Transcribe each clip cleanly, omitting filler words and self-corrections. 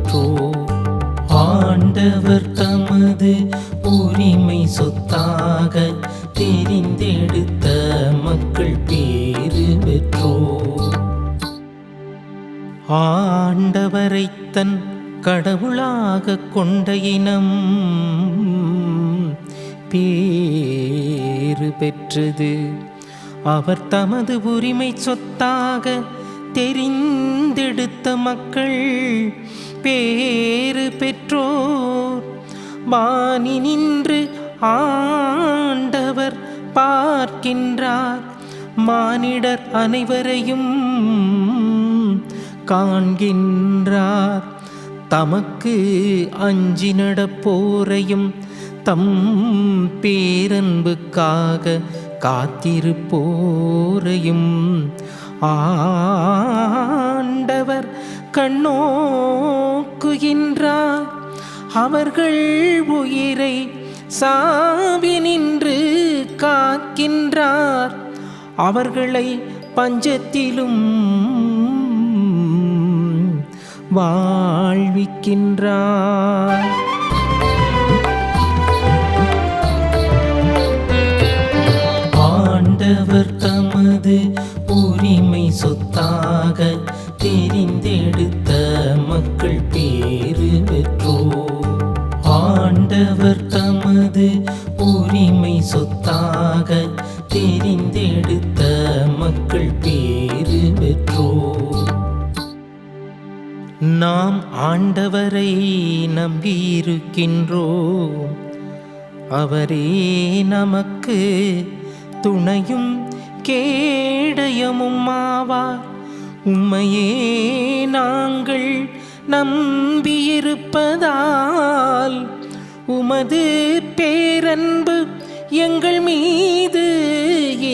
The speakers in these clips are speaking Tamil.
பெற்றோர். ஆண்டவர் தமது உரிமை சொத்தாக தெரிந்தெடுத்த மக்கள் பேறு பெற்றோர். ஆண்டவரை தன் கடவுளாக கொண்ட இனம் பேறு பெற்றது. அவர் தமது உரிமை சொத்தாக தெரிந்தெடுத்த மக்கள் பேறு பெற்றோர். வானி நின்று ஆண்டவர் பார்க்கின்றார், மானிடர் அனைவரையும் காண்கின்றார். தமக்கு அஞ்சி நடப்போரையும் தம் பேரன்புக்காக காத்திருப்போரையும் ஆண்டவர் கண்ணோக்குகின்றார். அவர்கள் உயிரை சாவினின்று காக்கின்றார். அவர்களை பஞ்சத்திலும் வாழ்விக்கின்றார். ஆண்டவர் தமது உரிமை சொத்தாக தெரிந்தெடுத்த மக்கள் பேறு பெற்றோர். ஆண்டவர் தமது உரிமை சொத்தாக தெரிந்தெடுத்த மக்கள் பேறு பெற்றோர். நாம் ஆண்டவரை நம்பியிருக்கின்றோம். அவரே நமக்கு துணையும் கேடயமும் ஆவார். உம்மையே நாங்கள் நம்பியிருப்பதால் உமது பேரன்பு எங்கள் மீது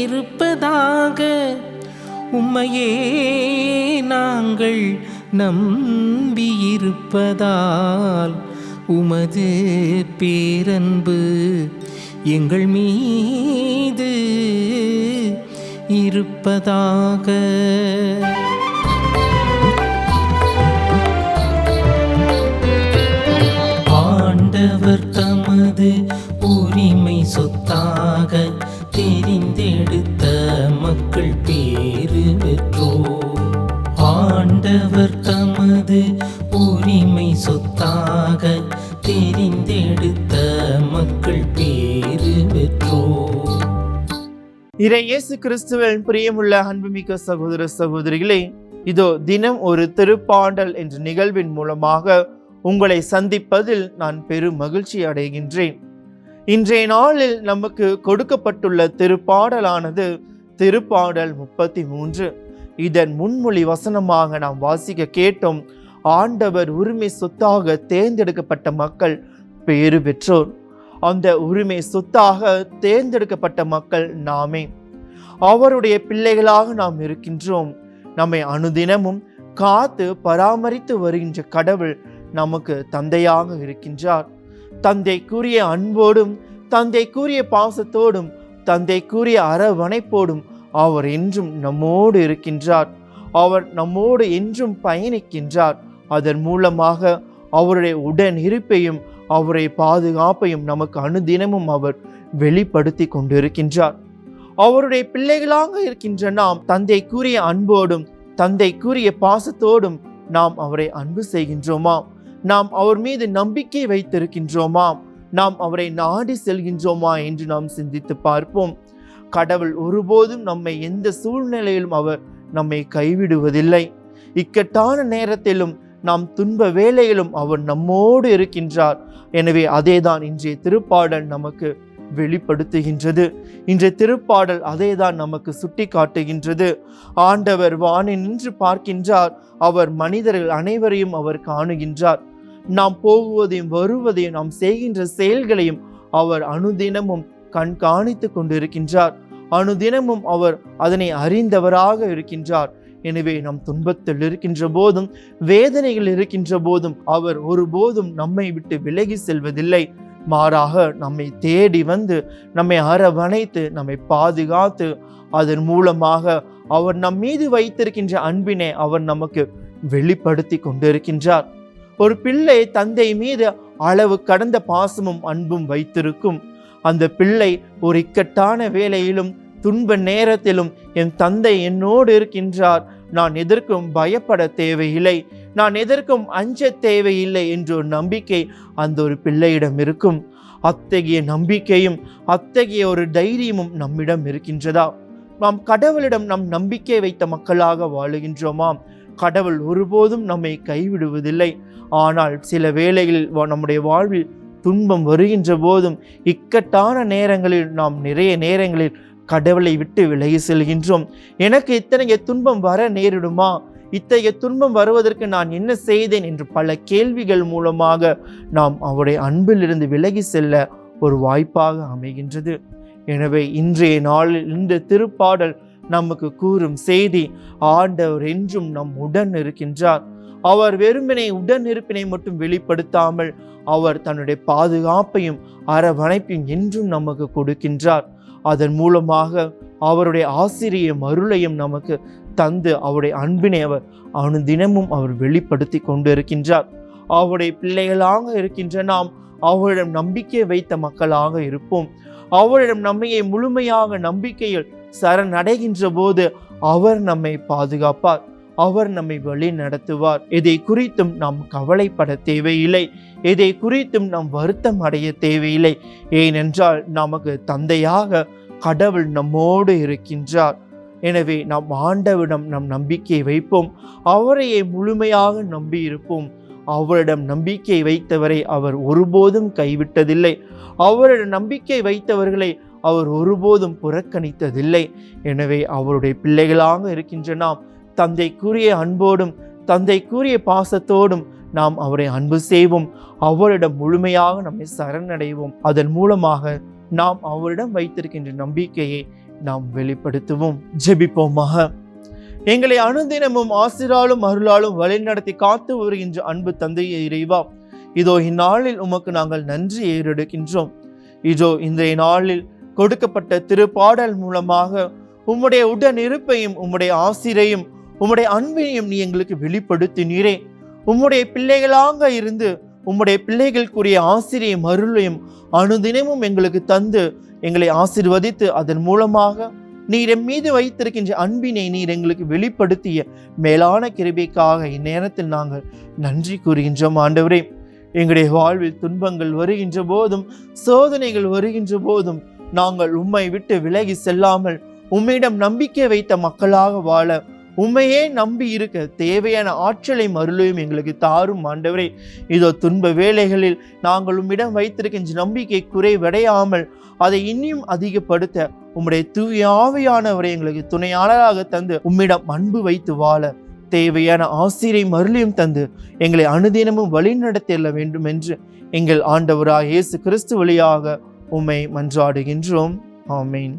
இருப்பதாக. உம்மையே நாங்கள் நம்பியிருப்பதால் உமது பேரன்பு எங்கள் மீது இருப்பதாக. ஆண்டவர் தமது உரிமை சொத்தாக தெரிந்தெடுத்த மக்கள் பேறு பெற்றோர். ஆண்டவர் தமது உரிமை சொத்தாக தெரிந்தெடுத்த மக்கள் பேறு பெற்றோர். இறை இயேசு கிறிஸ்துவின் பிரியமுள்ள அன்புமிக்க சகோதர சகோதரிகளே, இதோ தினம் ஒரு திருப்பாடல் என்ற நிகழ்வின் மூலமாக உங்களை சந்திப்பதில் நான் பெரும் மகிழ்ச்சி அடைகின்றேன். இன்றைய நாளில் நமக்கு கொடுக்கப்பட்டுள்ள திருப்பாடலானது திருப்பாடல் 33. இதன் முன்மொழி வசனமாக நாம் வாசிக்க கேட்டோம். ஆண்டவர் உரிமை சொத்தாக தேர்ந்தெடுக்கப்பட்ட மக்கள் பேறு பெற்றோர். அந்த உரிமை சொத்தாக தேர்ந்தெடுக்கப்பட்ட மக்கள் நாமே. அவருடைய பிள்ளைகளாக நாம் இருக்கின்றோம். நம்மை அனுதினமும் காத்து பராமரித்து வருகின்ற கடவுள் நமக்கு தந்தையாக இருக்கின்றார். தந்தைக்குரிய அன்போடும் தந்தைக்குரிய பாசத்தோடும் தந்தைக்குரிய அரவணைப்போடும் அவர் என்றும் நம்மோடு இருக்கின்றார். அவர் நம்மோடு என்றும் பயணிக்கின்றார். அதன் மூலமாக அவருடைய உடன் இருப்பையும் அவருடைய பாதுகாப்பையும் நமக்கு அனுதினமும் அவர் வெளிப்படுத்தி கொண்டிருக்கின்றார். அவருடைய பிள்ளைகளாக இருக்கின்ற நாம் தந்தைக்குரிய அன்போடும் தந்தைக்குரிய பாசத்தோடும் நாம் அவரை அன்பு செய்கின்றோமா? நாம் அவர் மீது நம்பிக்கை வைத்திருக்கின்றோமா? நாம் அவரை நாடி செல்கின்றோமா என்று நாம் சிந்தித்து பார்ப்போம். கடவுள் ஒருபோதும் நம்மை எந்த சூழ்நிலையிலும் அவர் நம்மை கைவிடுவதில்லை. இக்கட்டான நேரத்திலும் நாம் துன்ப வேளையிலும் அவர் நம்மோடு இருக்கின்றார். எனவே அதேதான் இன்றைய திருப்பாடல் நமக்கு வெளிப்படுத்துகின்றது. இன்றைய திருப்பாடல் அதேதான் நமக்கு சுட்டி காட்டுகின்றது. ஆண்டவர் வானில் நின்று பார்க்கின்றார். அவர் மனிதர்கள் அனைவரையும் அவர் காணுகின்றார். நாம் போகுவதையும் வருவதையும் நாம் செய்கின்ற செயல்களையும் அவர் அனுதினமும் கண்காணித்து கொண்டிருக்கின்றார். அனுதினமும் அவர் அதனை அறிந்தவராக இருக்கின்றார். எனவே நம் துன்பத்தில் இருக்கின்ற போதும் வேதனைகள் இருக்கின்ற போதும் அவர் ஒருபோதும் நம்மை விட்டு விலகி செல்வதில்லை. மாறாக நம்மை தேடி வந்து நம்மை அரவணைத்து நம்மை பாதுகாத்து அதன் மூலமாக அவர் நம் மீது வைத்திருக்கின்ற அன்பினை அவர் நமக்கு வெளிப்படுத்தி கொண்டிருக்கின்றார். ஒரு பிள்ளை தந்தை மீது அளவு கடந்த பாசமும் அன்பும் வைத்திருக்கும். அந்த பிள்ளை ஒரு இக்கட்டான வேளையிலும் துன்ப நேரத்திலும் என் தந்தை என்னோடு இருக்கின்றார், நான் எதற்கும் பயப்பட தேவையில்லை, நான் எதற்கும் அஞ்ச தேவையில்லை என்ற ஒரு நம்பிக்கை அந்த ஒரு பிள்ளையிடம் இருக்கும். அத்தகைய நம்பிக்கையும் அத்தகைய ஒரு தைரியமும் நம்மிடம் இருக்கின்றதா? நாம் கடவுளிடம் நம் நம்பிக்கை வைத்த மக்களாக வாழுகின்றோமாம். கடவுள் ஒருபோதும் நம்மை கைவிடுவதில்லை. ஆனால் சில வேளைகளில் நம்முடைய வாழ்வில் துன்பம் வருகின்ற போதும், இக்கட்டான நேரங்களில் நாம் நிறைய நேரங்களில் கடவுளை விட்டு விலகி செல்கின்றோம். எனக்கு இத்தகைய துன்பம் வர நேரிடுமா, இத்தகைய துன்பம் வருவதற்கு நான் என்ன செய்தேன் என்று பல கேள்விகள் மூலமாக நாம் அவருடைய அன்பிலிருந்து விலகி செல்ல ஒரு வாய்ப்பாக அமைகின்றது. எனவே இன்றைய நாளில் இந்த திருப்பாடல் நமக்கு கூறும் செய்தி, ஆண்டவர் என்றும் நம் உடன் இருக்கின்றார். அவர் வெறுமனே உடன் இருப்பினை மட்டும் வெளிப்படுத்தாமல் அவர் தன்னுடைய பாதுகாப்பையும் அரவணைப்பையும் என்றும் நமக்கு கொடுக்கின்றார். அதன் மூலமாக அவருடைய ஆசிரியம் அருளையும் நமக்கு தந்து அவருடைய அன்பினை அவர் அனுதினமும் அவர் வெளிப்படுத்தி கொண்டு இருக்கின்றார். அவருடைய பிள்ளைகளாக இருக்கின்ற நாம் அவரிடம் நம்பிக்கை வைத்த மக்களாக இருப்போம். அவரிடம் நம்மையை முழுமையாக நம்பிக்கையில் சரணடைகின்ற போது அவர் நம்மை பாதுகாப்பார், அவர் நம்மை வழி நடத்துவார். எதை குறித்தும் நாம் கவலைப்பட தேவையில்லை, எதை குறித்தும் நாம் வருத்தம் அடைய தேவையில்லை. ஏனென்றால் நமக்கு தந்தையாக கடவுள் நம்மோடு இருக்கின்றார். எனவே நாம் ஆண்டவரிடம் நம் நம்பிக்கை வைப்போம், அவரையே முழுமையாக நம்பி இருப்போம். அவரிடம் நம்பிக்கை வைத்தவரை அவர் ஒருபோதும் கைவிட்டதில்லை, அவரிடம் நம்பிக்கை வைத்தவர்களை அவர் ஒருபோதும் புறக்கணித்ததில்லை. எனவே அவருடைய பிள்ளைகளாக இருக்கின்ற நாம் தந்தைக்குரிய அன்போடும் தந்தைக்குரிய பாசத்தோடும் நாம் அவரை அன்பு செய்வோம், அவரிடம் முழுமையாக நம்மை சரணடைவோம். அதன் மூலமாக நாம் அவரிடம் வைத்திருக்கின்ற நம்பிக்கையை நாம் வெளிப்படுத்துவோம். ஜெபிப்போமாக. எங்களை அனுதினமும் ஆசிராலும் அருளாலும் வழிநடத்தி காத்து வருகின்ற அன்பு தந்தையே இறைவா, இதோ இந்நாளில் உமக்கு நாங்கள் நன்றி ஏறெடுக்கின்றோம். இதோ இன்றைய நாளில் கொடுக்கப்பட்ட திருப்பாடல் மூலமாக உம்முடைய உடன் இருப்பையும் உம்முடைய ஆசிரையும் உம்முடைய அன்பினையும் நீ எங்களுக்கு வெளிப்படுத்தினீரே. உம்முடைய பிள்ளைகளாக இருந்து உம்முடைய பிள்ளைகளுக்குரிய ஆசிரியம் அருளையும் அனுதினமும் எங்களுக்கு தந்து எங்களை ஆசீர்வதித்து அதன் மூலமாக நீர் எம் மீது வைத்திருக்கின்ற அன்பினை நீர் எங்களுக்கு வெளிப்படுத்திய மேலான கிருபைக்காக இந்நேரத்தில் நாங்கள் நன்றி கூறுகின்றோம். ஆண்டவரே, எங்களுடைய வாழ்வில் துன்பங்கள் வருகின்ற போதும் சோதனைகள் வருகின்ற போதும் நாங்கள் உம்மை விட்டு விலகி செல்லாமல் உம்மிடம் நம்பிக்கை வைத்த மக்களாக வாழ உம்மையே நம்பி இருக்க தேவையான ஆற்றலை அருளையும் எங்களுக்கு தாரும். ஆண்டவரே, இதோ துன்ப வேளைகளில் நாங்கள் உம்மிடம் வைத்திருக்கின்ற நம்பிக்கை குறைவடையாமல் அதை இன்னும் அதிகப்படுத்த உம்முடைய தூய ஆவியானவரை எங்களுக்கு துணையாளராக தந்து உம்மிடம் அன்பு வைத்து வாழ தேவையான ஆசிரியம் அருளையும் தந்து எங்களை அனுதினமும் வழிநடத்திட வேண்டும் என்று எங்கள் ஆண்டவராக இயேசு கிறிஸ்து வழியாக உம்மை மன்றாடுகின்றோம். ஆமீன்.